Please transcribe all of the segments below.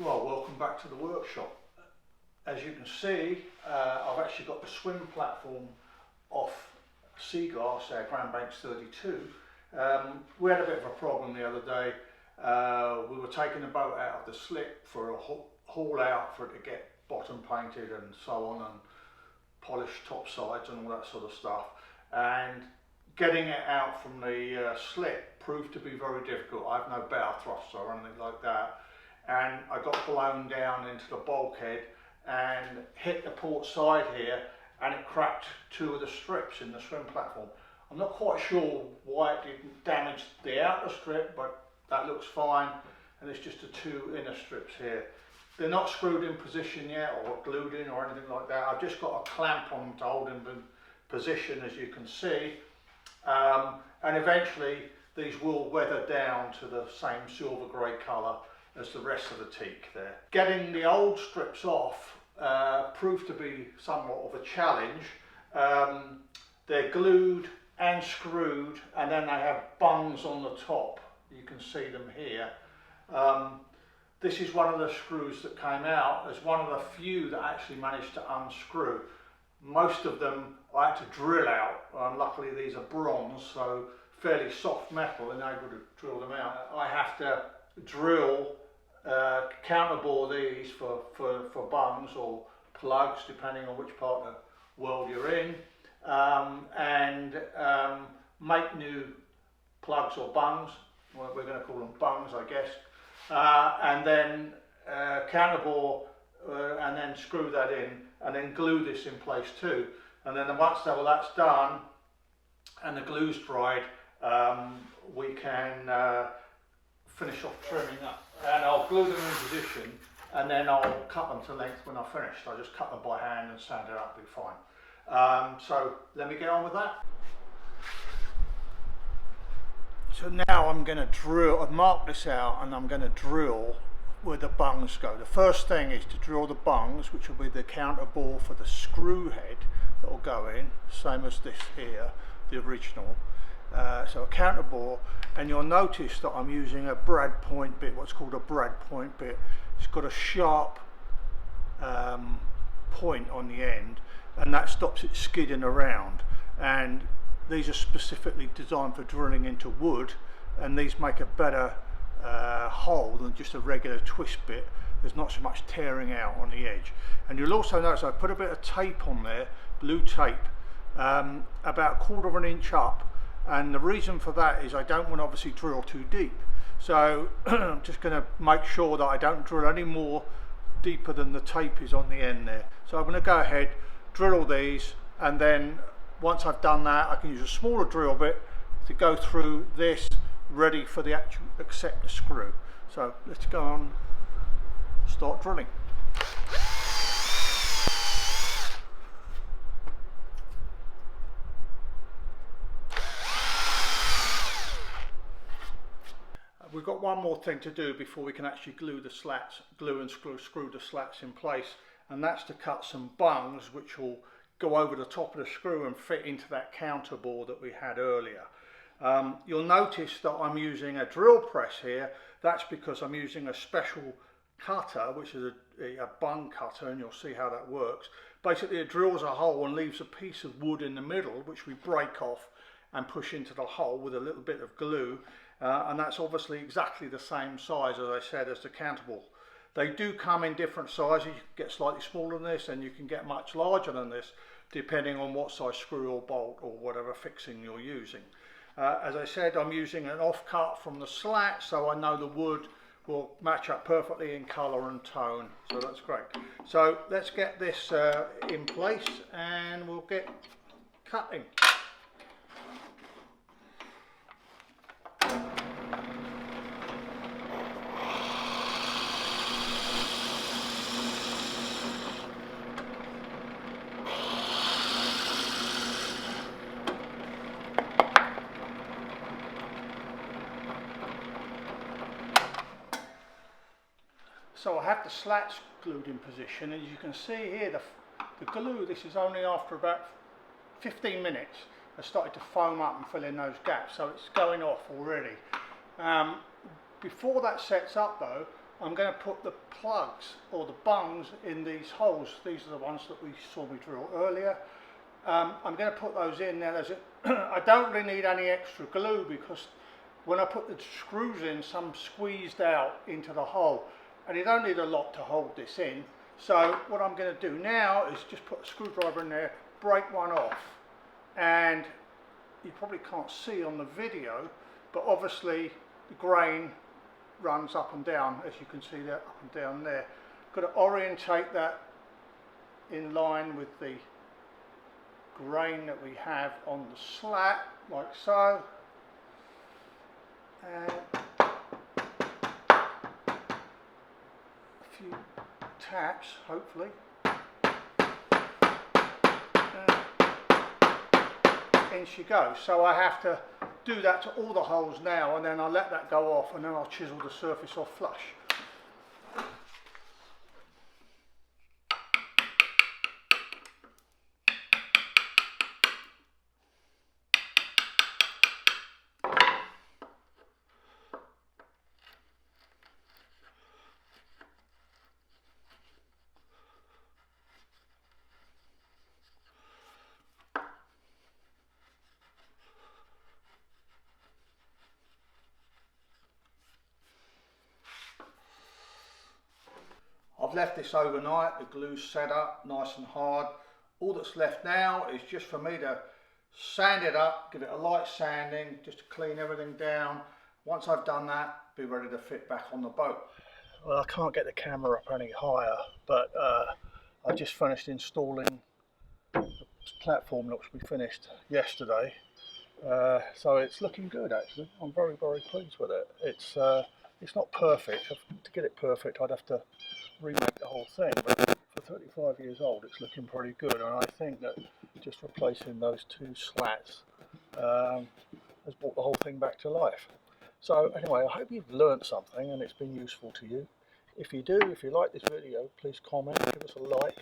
Well, welcome back to the workshop. As you can see, I've actually got the swim platform off Seagrass, our Grand Banks 32. We had a bit of a problem the other day. We were taking the boat out of the slip for a haul out for it to get bottom painted and so on, and polished top sides and all that sort of stuff. And getting it out from the slip proved to be very difficult. I have no bow thruster or anything like that. And I got blown down into the bulkhead and hit the port side here, and it cracked two of the strips in the swim platform. I'm not quite sure why it didn't damage the outer strip, but that looks fine, and it's just the two inner strips here. They're not screwed in position yet or glued in or anything like that. I've just got a clamp on them to hold them in position, as you can see, and eventually these will weather down to the same silver grey colour as the rest of the teak there. Getting the old strips off proved to be somewhat of a challenge. They're glued and screwed, and then they have bungs on the top. You can see them here. This is one of the screws that came out as one of the few that actually managed to unscrew. Most of them I had to drill out, and luckily these are bronze, so fairly soft metal and able to drill them out. I have to drill, counterbore these for bungs or plugs, depending on which part of the world you're in, and make new plugs or bungs. Well, we're going to call them bungs, I guess, and then counterbore and then screw that in, and then glue this in place too. And then once all that's done and the glue's dried, we can finish off trimming up. And I'll glue them in position, and then I'll cut them to length when I've finished. I'll just cut them by hand and sand it up, be fine. So let me get on with that. So now I'm going to drill, I've marked this out, and I'm going to drill where the bungs go. The first thing is to drill the bungs, which will be the counterbore for the screw head that will go in, same as this here, the original. So a counterbore, and you'll notice that I'm using a brad point bit, what's called a brad point bit. It's got a sharp point on the end, and that stops it skidding around. And these are specifically designed for drilling into wood, and these make a better hole than just a regular twist bit. There's not so much tearing out on the edge. And you'll also notice I put a bit of tape on there, blue tape, about 1/4 of an inch up. And the reason for that is I don't want to obviously drill too deep. So I'm just going to make sure that I don't drill any more deeper than the tape is on the end there. So I'm going to go ahead, drill these, and then once I've done that, I can use a smaller drill bit to go through this, ready for the actual accept the screw. So let's go on, start drilling. We've got one more thing to do before we can actually glue the slats, glue and screw the slats in place, and that's to cut some bungs which will go over the top of the screw and fit into that counterbore that we had earlier. You'll notice that I'm using a drill press here. That's because I'm using a special cutter, which is a bung cutter, and you'll see how that works. Basically it drills a hole and leaves a piece of wood in the middle, which we break off and push into the hole with a little bit of glue. And that's obviously exactly the same size, as I said, as the counterbore. They do come in different sizes. You can get slightly smaller than this, and you can get much larger than this, depending on what size screw or bolt or whatever fixing you're using. As I said, I'm using an offcut from the slat, so I know the wood will match up perfectly in colour and tone, so that's great. So let's get this in place, and we'll get cutting. So I have the slats glued in position, and as you can see here, the glue, this is only after about 15 minutes, has started to foam up and fill in those gaps, so it's going off already. Before that sets up though, I'm going to put the plugs or the bungs in these holes. These are the ones that we saw me drill earlier. I'm going to put those in now. I don't really need any extra glue because when I put the screws in, some squeezed out into the hole, and you don't need a lot to hold this in. So what I'm going to do now is just put a screwdriver in there, break one off, and you probably can't see on the video, but obviously the grain runs up and down, as you can see that up and down there. Got to orientate that in line with the grain that we have on the slat, like so. And a few taps, hopefully. In she goes. So I have to do that to all the holes now, and then I'll let that go off, and then I'll chisel the surface off flush. I've left this overnight, the glue's set up nice and hard. All that's left now is just for me to sand it up, give it a light sanding, just to clean everything down. Once I've done that, be ready to fit back on the boat. Well, I can't get the camera up any higher, but I just finished installing the platform which we finished yesterday. So it's looking good actually. I'm very, very pleased with it. It's not perfect. To get it perfect, I'd have to remake the whole thing, but for 35 years old it's looking pretty good, and I think that just replacing those two slats has brought the whole thing back to life. So anyway, I hope you've learned something and it's been useful to you. If you do, if you like this video, please comment, give us a like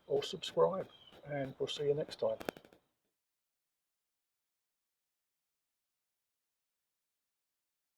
or subscribe, and we'll see you next time.